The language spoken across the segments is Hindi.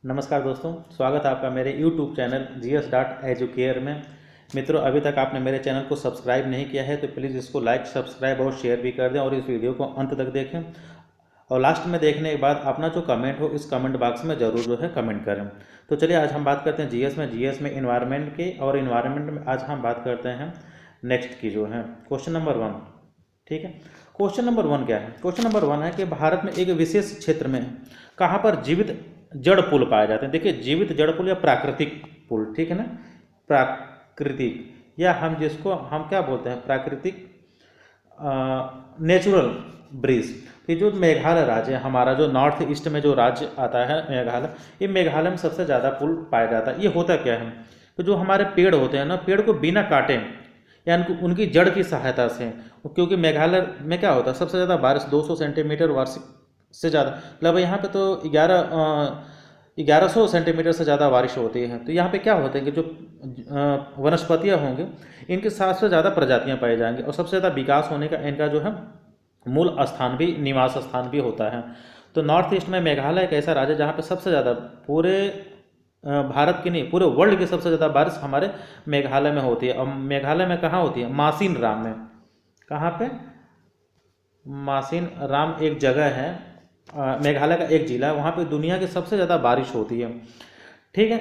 नमस्कार दोस्तों, स्वागत है आपका मेरे YouTube चैनल gs.educare में। मित्रों, अभी तक आपने मेरे चैनल को सब्सक्राइब नहीं किया है तो प्लीज़ इसको लाइक, सब्सक्राइब और शेयर भी कर दें और इस वीडियो को अंत तक देखें। और लास्ट में देखने के बाद अपना जो कमेंट हो इस कमेंट बॉक्स में ज़रूर जो है कमेंट करें। तो चलिए आज हम बात करते हैं जीएस में इन्वायरमेंट की, और इन्वायरमेंट में आज हम बात करते हैं नेक्स्ट की जो है क्वेश्चन नंबर 1। ठीक है, क्वेश्चन नंबर 1 क्या है? क्वेश्चन नंबर 1 है कि भारत में एक विशेष क्षेत्र में कहाँ पर जीवित जड़ पुल पाए जाते हैं। देखिए, जीवित जड़ पुल या प्राकृतिक पुल, ठीक है ना, प्राकृतिक, या हम क्या बोलते हैं, प्राकृतिक नेचुरल ब्रिज। कि जो मेघालय राज्य है हमारा, जो नॉर्थ ईस्ट में जो राज्य आता है मेघालय, ये मेघालय में सबसे ज़्यादा पुल पाया जाता है। ये होता क्या है, तो जो हमारे पेड़ होते हैं ना, पेड़ को बिना काटे या उनकी जड़ की सहायता से, क्योंकि मेघालय में क्या होता है, सबसे ज़्यादा बारिश 200 सेंटीमीटर वार्षिक से ज़्यादा, मतलब यहाँ पे तो 1100 सेंटीमीटर से ज़्यादा बारिश होती है। तो यहाँ पे क्या होता है कि जो वनस्पतियाँ होंगे इनके 700 से ज़्यादा प्रजातियाँ पाई जाएंगी, और सबसे ज़्यादा विकास होने का इनका जो है मूल स्थान भी, निवास स्थान भी होता है। तो नॉर्थ ईस्ट में मेघालय एक ऐसा राज्य है जहाँ पे सबसे ज़्यादा पूरे भारत की नहीं, पूरे वर्ल्ड की सबसे ज़्यादा बारिश हमारे मेघालय में होती है। और मेघालय में कहाँ होती है? मासिन राम में। कहाँ पे? मासिन राम एक जगह है, मेघालय का एक जिला है, वहाँ पे दुनिया की सबसे ज़्यादा बारिश होती है। ठीक है,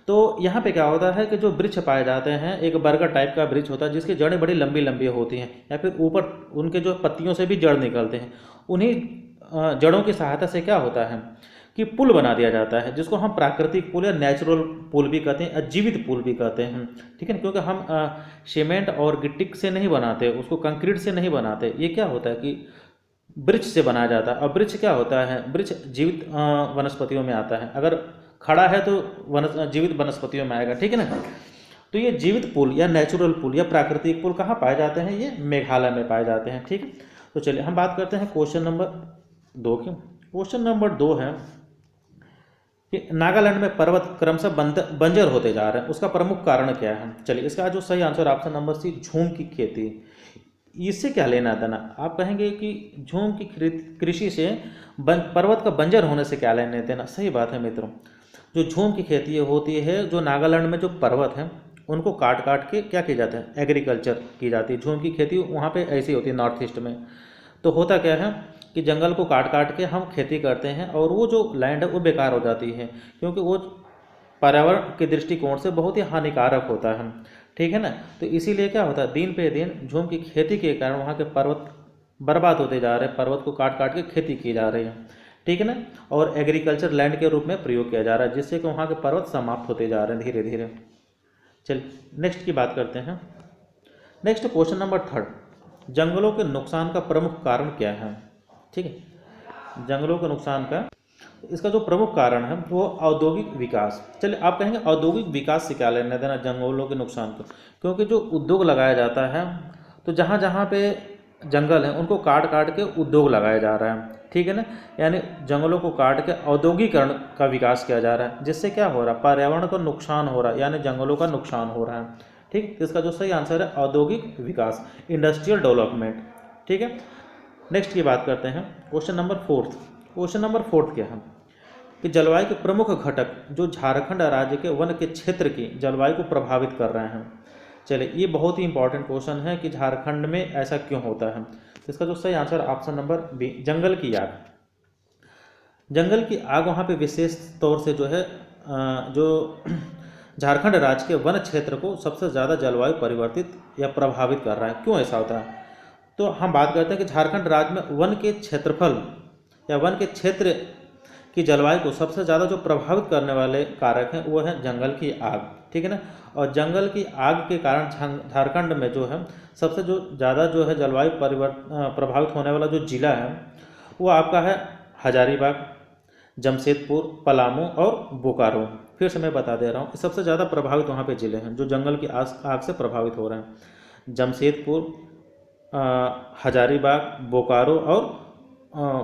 तो यहाँ पे क्या होता है कि जो वृक्ष पाए जाते हैं, एक बरगद टाइप का वृक्ष होता है जिसकी जड़ें बड़ी लंबी लंबी होती हैं, या फिर ऊपर उनके जो पत्तियों से भी जड़ निकलते हैं। उन्हीं जड़ों की सहायता से क्या होता है कि पुल बना दिया जाता है, जिसको हम प्राकृतिक पुल या नेचुरल पुल भी कहते हैं, जीवित पुल भी कहते हैं। ठीक है, क्योंकि हम सीमेंट और गिट्टी से नहीं बनाते, उसको कंक्रीट से नहीं बनाते। ये क्या होता है कि वृक्ष से बनाया जाता है। और वृक्ष क्या होता है? वृक्ष जीवित वनस्पतियों में आता है। अगर खड़ा है तो जीवित वनस्पतियों में आएगा। ठीक है ना। तो ये जीवित पुल या नेचुरल पुल या प्राकृतिक पुल कहाँ पाए जाते हैं? ये मेघालय में पाए जाते हैं। ठीक है, तो चलिए हम बात करते हैं क्वेश्चन नंबर 2 की। क्वेश्चन नंबर 2 है कि नागालैंड में पर्वत क्रमशः बंजर होते जा रहे हैं, उसका प्रमुख कारण क्या है? चलिए, इसका जो सही आंसर ऑप्शन नंबर सी, झूम की खेती। इससे क्या लेना देना? आप कहेंगे कि झूम की कृषि से पर्वत का बंजर होने से क्या लेना देना? सही बात है मित्रों, जो झूम की खेती होती है, जो नागालैंड में जो पर्वत हैं उनको काट काट के क्या किया जाता है? एग्रीकल्चर की जाती है। झूम की खेती वहाँ पे ऐसी होती है नॉर्थ ईस्ट में। तो होता क्या है कि जंगल को काट काट के हम खेती करते हैं, और वो जो लैंड है वो बेकार हो जाती है, क्योंकि वो पर्यावरण के दृष्टिकोण से बहुत ही हानिकारक होता है। ठीक है ना। तो इसीलिए क्या होता है, दिन पे दिन झूम की खेती के कारण वहाँ के पर्वत बर्बाद होते जा रहे हैं, पर्वत को काट काट के खेती की जा रही है। ठीक है ना। और एग्रीकल्चर लैंड के रूप में प्रयोग किया जा रहा है, जिससे कि वहाँ के पर्वत समाप्त होते जा रहे हैं धीरे धीरे। चलिए नेक्स्ट की बात करते हैं। नेक्स्ट क्वेश्चन नंबर 3, जंगलों के नुकसान का प्रमुख कारण क्या है? ठीक है, जंगलों के नुकसान का, इसका जो प्रमुख कारण है वो औद्योगिक विकास। चलिए, आप कहेंगे औद्योगिक विकास से क्या लेना देना जंगलों के नुकसान को? क्योंकि जो उद्योग लगाया जाता है, तो जहाँ जहाँ पे जंगल है उनको काट काट के उद्योग लगाया जा रहा है। ठीक है ना, यानी जंगलों को काट के औद्योगिकरण का विकास किया जा रहा है, जिससे क्या हो रहा है? पर्यावरण को नुकसान हो रहा है, यानी जंगलों का नुकसान हो रहा है। ठीक, इसका जो सही आंसर है औद्योगिक विकास, इंडस्ट्रियल डेवलपमेंट। ठीक है, नेक्स्ट की बात करते हैं क्वेश्चन नंबर 4। क्वेश्चन नंबर 4 क्या है कि जलवायु के प्रमुख घटक जो झारखंड राज्य के वन के क्षेत्र की जलवायु को प्रभावित कर रहे हैं। चलिए, ये बहुत ही इंपॉर्टेंट क्वेश्चन है कि झारखंड में ऐसा क्यों होता है। इसका जो सही आंसर ऑप्शन नंबर बी, जंगल की आग। जंगल की आग वहाँ पे विशेष तौर से जो है जो झारखंड राज्य के वन क्षेत्र को सबसे ज़्यादा जलवायु परिवर्तित या प्रभावित कर रहा है। क्यों ऐसा होता है? तो हम बात करते हैं कि झारखंड राज्य में वन के क्षेत्रफल या वन के क्षेत्र की जलवायु को सबसे ज़्यादा जो प्रभावित करने वाले कारक हैं वो है जंगल की आग। ठीक है ना। और जंगल की आग के कारण झारखंड में जो है सबसे जो ज़्यादा जो है जलवायु प्रभावित होने वाला जो जिला है वो आपका है हजारीबाग, जमशेदपुर, पलामू और बोकारो। फिर से मैं बता दे रहा हूँ, सबसे ज़्यादा प्रभावित वहाँ पे ज़िले हैं जो जंगल की आग से प्रभावित हो रहे हैं। जमशेदपुर, हजारीबाग, बोकारो और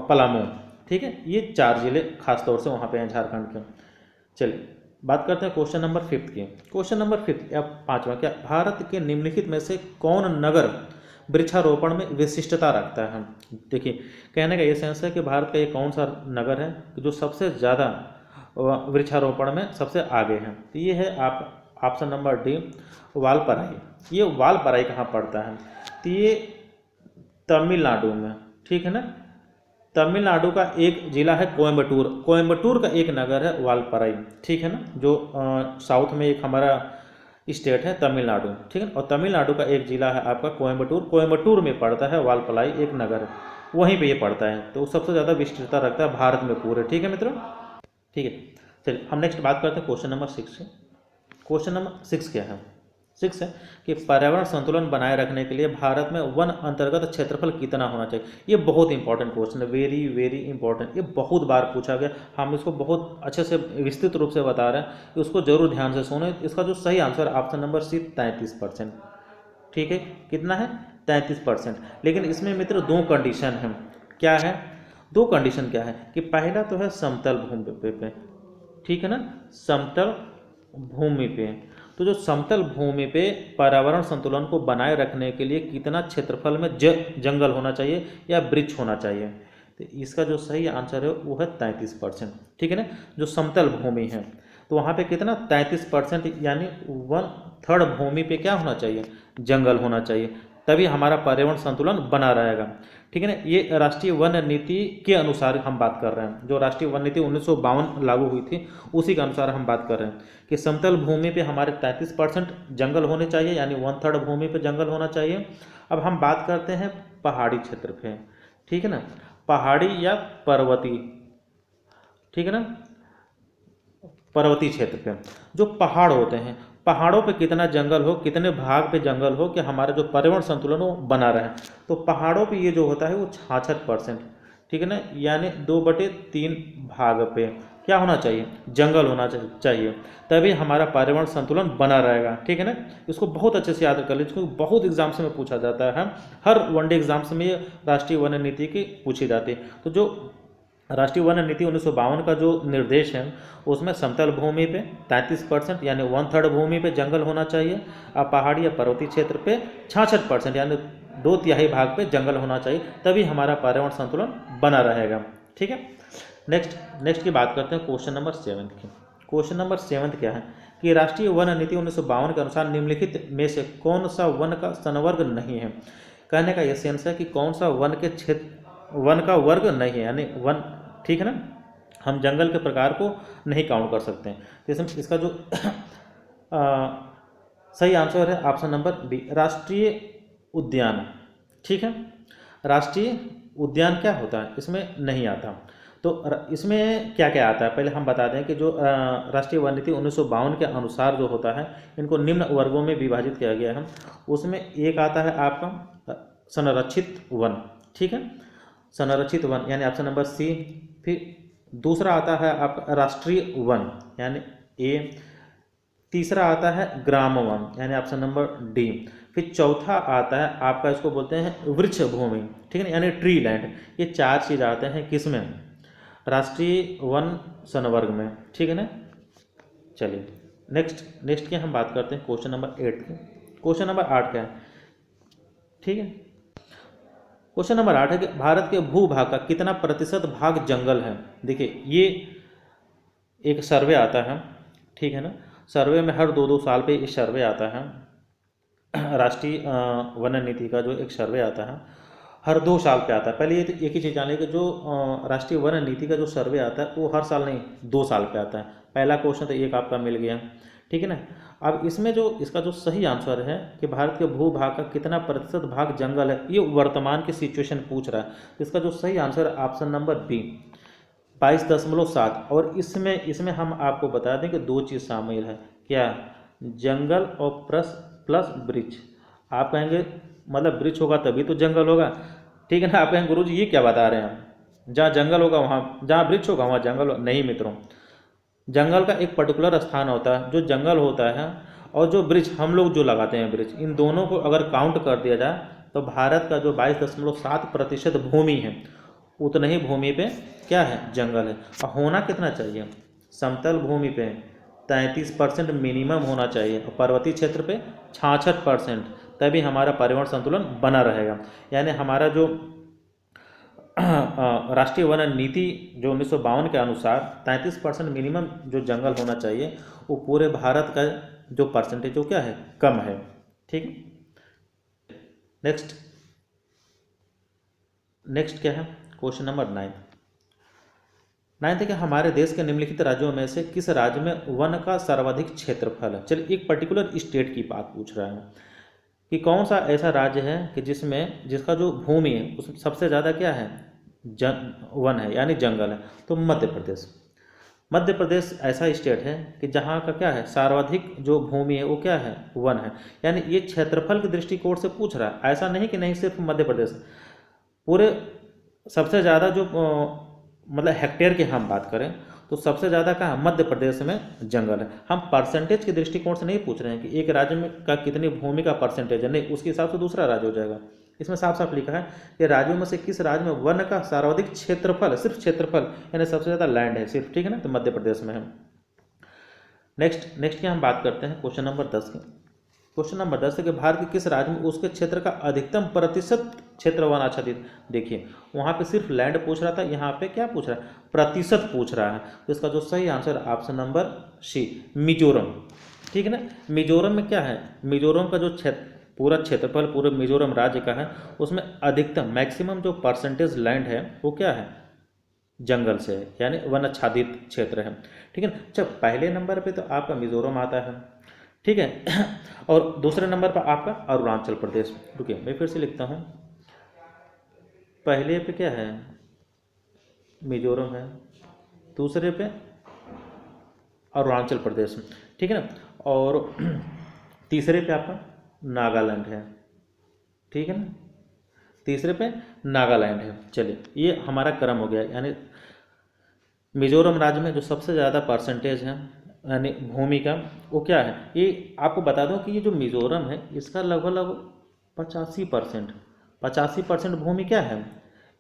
पलामू। ठीक है, ये 4 ज़िले खास तौर से वहाँ पे हैं झारखंड के। चलिए बात करते हैं क्वेश्चन नंबर 5 की। क्वेश्चन नंबर 5 या 5वां, क्या भारत के निम्नलिखित में से कौन नगर वृक्षारोपण में विशिष्टता रखता है? देखिए, कहने का ये सेंस है कि भारत का ये कौन सा नगर है जो सबसे ज़्यादा वृक्षारोपण में सबसे आगे हैं। तो ये है आप ऑप्शन नंबर डी वालपराई। ये वालपराई कहाँ पड़ता है? तो ये तमिलनाडु में, ठीक है ना। तमिलनाडु का एक जिला है कोयम्बटूर, कोयम्बटूर का एक नगर है वालपराई, ठीक है ना, जो साउथ में एक हमारा स्टेट है तमिलनाडु, ठीक है। और तमिलनाडु का एक जिला है आपका कोयम्बटूर, कोयम्बटूर में पड़ता है वालपराई एक नगर है, वहीं पे ये पड़ता है। तो सबसे ज़्यादा विस्तृतता रखता है भारत में पूरे, ठीक है मित्रों। ठीक है, चलिए हम नेक्स्ट बात करते हैं क्वेश्चन नंबर 6 से। क्वेश्चन नंबर 6 क्या है? 6 है कि पर्यावरण संतुलन बनाए रखने के लिए भारत में वन अंतर्गत क्षेत्रफल कितना होना चाहिए। ये बहुत इंपॉर्टेंट क्वेश्चन है, वेरी वेरी इंपॉर्टेंट। ये बहुत बार पूछा गया, हम इसको बहुत अच्छे से विस्तृत रूप से बता रहे हैं कि उसको जरूर ध्यान से सुने। इसका जो सही आंसर ऑप्शन नंबर सी 33%, ठीक है। कितना है? 33%। लेकिन इसमें मित्र दो कंडीशन है। क्या है? दो कंडीशन क्या है कि पहला तो है समतल भूमि पे, ठीक है ना, समतल भूमि पे। तो जो समतल भूमि पे पर्यावरण संतुलन को बनाए रखने के लिए कितना क्षेत्रफल में जंगल होना चाहिए या वृक्ष होना चाहिए? तो इसका जो सही आंसर है वो है 33%, ठीक है ना। जो समतल भूमि है तो वहाँ पे कितना 33%, यानी 1/3 भूमि पे क्या होना चाहिए? जंगल होना चाहिए, तभी हमारा पर्यावरण संतुलन बना रहेगा, ठीक है ना। ये राष्ट्रीय वन नीति के अनुसार हम बात कर रहे हैं, जो राष्ट्रीय वन नीति 1952 लागू हुई थी उसी के अनुसार हम बात कर रहे हैं कि समतल भूमि पे हमारे 33% जंगल होने चाहिए, यानी 1/3 भूमि पे जंगल होना चाहिए। अब हम बात करते हैं पहाड़ी क्षेत्र पे, ठीक है ना, पहाड़ी या पर्वतीय, ठीक है ना, पर्वतीय क्षेत्र पे जो पहाड़ होते हैं, पहाड़ों पे कितना जंगल हो, कितने भाग पे जंगल हो कि हमारा जो पर्यावरण संतुलन हो बना रहे। तो पहाड़ों पे ये जो होता है वो 66%, ठीक है ना, यानी 2/3 भाग पे क्या होना चाहिए? जंगल होना चाहिए, तभी हमारा पर्यावरण संतुलन बना रहेगा, ठीक है ना। इसको बहुत अच्छे से याद कर लीजिए, इसको बहुत एग्जाम्स में पूछा जाता है, हर वनडे एग्जाम्स में ये राष्ट्रीय वन नीति की पूछी जाती है। तो जो राष्ट्रीय वन नीति 1952 का जो निर्देश है उसमें समतल भूमि पे 33%, यानी 1/3 भूमि पे जंगल होना चाहिए। और पहाड़ी या पर्वतीय क्षेत्र पे 66%, यानी 2/3 भाग पे जंगल होना चाहिए, तभी हमारा पर्यावरण संतुलन बना रहेगा, ठीक है। नेक्स्ट की बात करते हैं क्वेश्चन नंबर 7 की। क्वेश्चन नंबर 7 क्या है कि राष्ट्रीय वन नीति 1952 के अनुसार निम्नलिखित में से कौन सा वन का संवर्ग नहीं है? कहने का यह सेंस है कि कौन सा वन के क्षेत्र, वन का वर्ग नहीं है, यानी वन, ठीक है ना, हम जंगल के प्रकार को नहीं काउंट कर सकते हैं। जैसे इसका जो सही आंसर है ऑप्शन नंबर बी, राष्ट्रीय उद्यान, ठीक है। राष्ट्रीय उद्यान क्या होता है? इसमें नहीं आता। तो इसमें क्या क्या आता है पहले हम बता दें कि जो राष्ट्रीय वन नीति 1952 के अनुसार जो होता है इनको निम्न वर्गों में विभाजित किया गया है। उसमें एक आता है आपका संरक्षित वन, ठीक है, संरक्षित वन यानी ऑप्शन नंबर सी। फिर दूसरा आता है आपका राष्ट्रीय वन यानी ए। तीसरा आता है ग्राम वन यानी ऑप्शन नंबर डी। फिर चौथा आता है आपका, इसको बोलते हैं वृक्ष भूमि, ठीक है, यानी ट्री लैंड। ये 4 चीज़ आते हैं किसमें? राष्ट्रीय वन संवर्ग में, ठीक है ना। चलिए नेक्स्ट की हम बात करते हैं क्वेश्चन नंबर 8 की। क्वेश्चन नंबर 8 क्या है? ठीक है, क्वेश्चन नंबर 8 है कि भारत के भूभाग का कितना प्रतिशत भाग जंगल है? देखिए ये एक सर्वे आता है, ठीक है ना, सर्वे में हर 2-2 साल पे इस सर्वे आता है, राष्ट्रीय वन नीति का जो एक सर्वे आता है हर 2 साल पे आता है। पहले ये तो एक ही चीज़ जानिए कि जो राष्ट्रीय वन नीति का जो सर्वे आता है वो हर साल नहीं 2 साल पे आता है। पहला क्वेश्चन तो एक आपका मिल गया, ठीक है ना। अब इसमें जो इसका जो सही आंसर है कि भारत के भूभाग का कितना प्रतिशत भाग जंगल है, ये वर्तमान की सिचुएशन पूछ रहा है। इसका जो सही आंसर है ऑप्शन नंबर बी 22.7। और इसमें हम आपको बता दें कि 2 चीज़ शामिल है, क्या? जंगल और प्लस वृक्ष। आप कहेंगे मतलब वृक्ष होगा तभी तो जंगल होगा, ठीक है ना। आप कहेंगे गुरुजी ये क्या बता रहे हैं, जहाँ जंगल होगा वहाँ, जहाँ वृक्ष होगा वहाँ जंगल होगा। नहीं मित्रों, जंगल का एक पर्टिकुलर स्थान होता है जो जंगल होता है, और जो वृक्ष हम लोग जो लगाते हैं वृक्ष, इन दोनों को अगर काउंट कर दिया जाए तो भारत का जो 22.7% भूमि है उतने ही भूमि पे क्या है? जंगल है। और होना कितना चाहिए? समतल भूमि पे 33% मिनिमम होना चाहिए और पर्वतीय क्षेत्र पे 66%, तभी हमारा पर्यावरण संतुलन बना रहेगा। यानी हमारा जो राष्ट्रीय वन नीति जो 1952 के अनुसार 33% मिनिमम जो जंगल होना चाहिए वो पूरे भारत का जो परसेंटेज वो क्या है, कम है। ठीक। नेक्स्ट नेक्स्ट क्या है, क्वेश्चन नंबर 9 है कि हमारे देश के निम्नलिखित राज्यों में से किस राज्य में वन का सर्वाधिक क्षेत्रफल है। चलिए एक पर्टिकुलर स्टेट की बात पूछ रहा है कि कौन सा ऐसा राज्य है कि जिसका जो भूमि है उसमें सबसे ज़्यादा क्या है, वन है यानी जंगल है। तो मध्य प्रदेश। मध्य प्रदेश ऐसा स्टेट है कि जहाँ का क्या है, सर्वाधिक जो भूमि है वो क्या है, वन है। यानी ये क्षेत्रफल के दृष्टिकोण से पूछ रहा है, ऐसा नहीं कि नहीं सिर्फ मध्य प्रदेश, पूरे सबसे ज़्यादा जो मतलब हेक्टेयर की हम बात करें तो सबसे ज़्यादा कहाँ, मध्य प्रदेश में जंगल है। हम परसेंटेज के दृष्टिकोण से नहीं पूछ रहे हैं कि एक राज्य में का कितनी भूमि का परसेंटेज है, नहीं, उसके हिसाब से दूसरा राज्य हो जाएगा। इसमें साफ साफ लिखा है कि राज्यों में से किस राज्य में वन का सर्वाधिक क्षेत्रफल है, सिर्फ क्षेत्रफल यानी सबसे ज़्यादा लैंड है सिर्फ, ठीक है ना, तो मध्य प्रदेश में है। नेक्स्ट की हम बात करते हैं क्वेश्चन नंबर 10 की। क्वेश्चन नंबर 10 है कि भारत के किस राज्य में उसके क्षेत्र का अधिकतम प्रतिशत क्षेत्र वन आच्छादित। देखिए वहाँ पे सिर्फ लैंड पूछ रहा था, यहाँ पे क्या पूछ रहा है, प्रतिशत पूछ रहा है। तो इसका जो सही answer option number C, Mizoram. ठीक है ना, मिजोरम में क्या है, मिजोरम का जो पूरा क्षेत्रफल पूरे मिजोरम राज्य का है, उसमें अधिकतम मैक्सिमम जो परसेंटेज लैंड है वो क्या है, जंगल से है, यानी वन आच्छादित क्षेत्र है। ठीक है ना। अच्छा, पहले नंबर पे तो आपका मिजोरम आता है, ठीक है, और दूसरे नंबर पर आपका अरुणाचल प्रदेश। रुकिए मैं फिर से लिखता हूँ, पहले पे क्या है, मिजोरम है, दूसरे पे अरुणाचल प्रदेश, ठीक है ना, और तीसरे पे आपका नागालैंड है, ठीक है ना, तीसरे पे नागालैंड है। चलिए ये हमारा क्रम हो गया, यानी मिजोरम राज्य में जो सबसे ज़्यादा परसेंटेज है यानी भूमि का वो क्या है, ये आपको बता दूं कि ये जो मिजोरम है इसका लगभग 85% भूमि क्या है,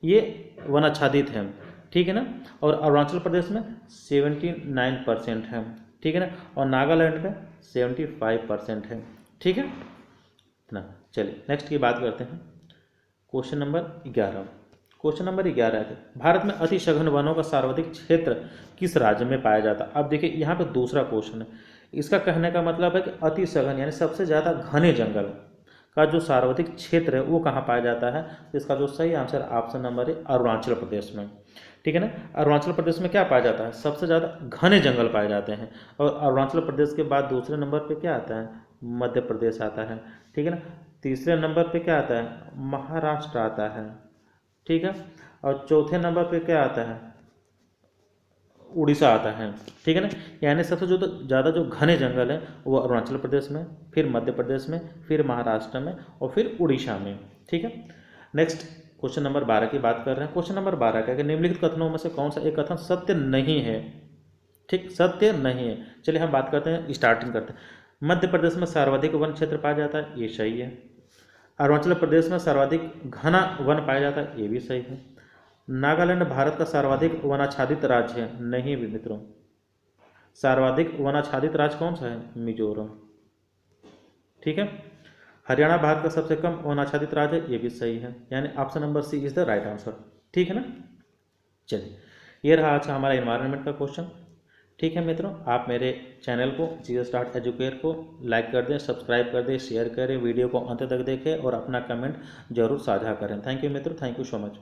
ये वन आच्छादित है, ठीक है ना, और अरुणाचल प्रदेश में 79% है, ठीक है ना, और नागालैंड में 75% है, ठीक है ना। चलिए नेक्स्ट की बात करते हैं, क्वेश्चन नंबर 11। क्वेश्चन नंबर 11 है, भारत में अति सघन वनों का सर्वाधिक क्षेत्र किस राज्य में पाया जाता है। अब देखिए यहाँ पे दूसरा क्वेश्चन है, इसका कहने का मतलब है कि अति सघन यानी सबसे ज़्यादा घने जंगल का जो सर्वाधिक क्षेत्र है वो कहाँ पाया जाता है। तो इसका जो सही आंसर ऑप्शन नंबर है अरुणाचल प्रदेश में, ठीक है ना। अरुणाचल प्रदेश में क्या पाया जाता है, सबसे ज़्यादा घने जंगल पाए जाते हैं। और अरुणाचल प्रदेश के बाद दूसरे नंबर पर क्या आता है, मध्य प्रदेश आता है, ठीक है ना। तीसरे नंबर पे क्या आता है, महाराष्ट्र आता है, ठीक है, और चौथे नंबर पे क्या आता है, उड़ीसा आता है, ठीक है ना। यानी सबसे जो ज़्यादा जो घने जंगल है वो अरुणाचल प्रदेश में, फिर मध्य प्रदेश में, फिर महाराष्ट्र में और फिर उड़ीसा में, ठीक है। नेक्स्ट क्वेश्चन नंबर 12 की बात कर रहे हैं। क्वेश्चन नंबर 12 का है कि निम्नलिखित कथनों में से कौन सा एक कथन सत्य नहीं है, ठीक, सत्य नहीं है। चलिए हम बात करते हैं, स्टार्टिंग करते हैं। मध्य प्रदेश में सर्वाधिक वन क्षेत्र पाया जाता है, ये सही है। अरुणाचल प्रदेश में सर्वाधिक घना वन पाया जाता है, ये भी सही है। नागालैंड भारत का सर्वाधिक वनाच्छादित राज्य है, नहीं भी मित्रों, सर्वाधिक वनाच्छादित राज्य कौन सा है, मिजोरम, ठीक है। हरियाणा भारत का सबसे कम वनाच्छादित राज्य है, ये भी सही है, यानी option number C is the right answer, ठीक है ना। चलिए ये रहा आज का हमारा इन्वायरमेंट का क्वेश्चन, ठीक है मित्रों। आप मेरे चैनल को जीएस डॉट एजुकेयर को लाइक कर दें, सब्सक्राइब कर दें, शेयर करें, वीडियो को अंत तक देखें और अपना कमेंट जरूर साझा करें। थैंक यू मित्रों, थैंक यू सो मच।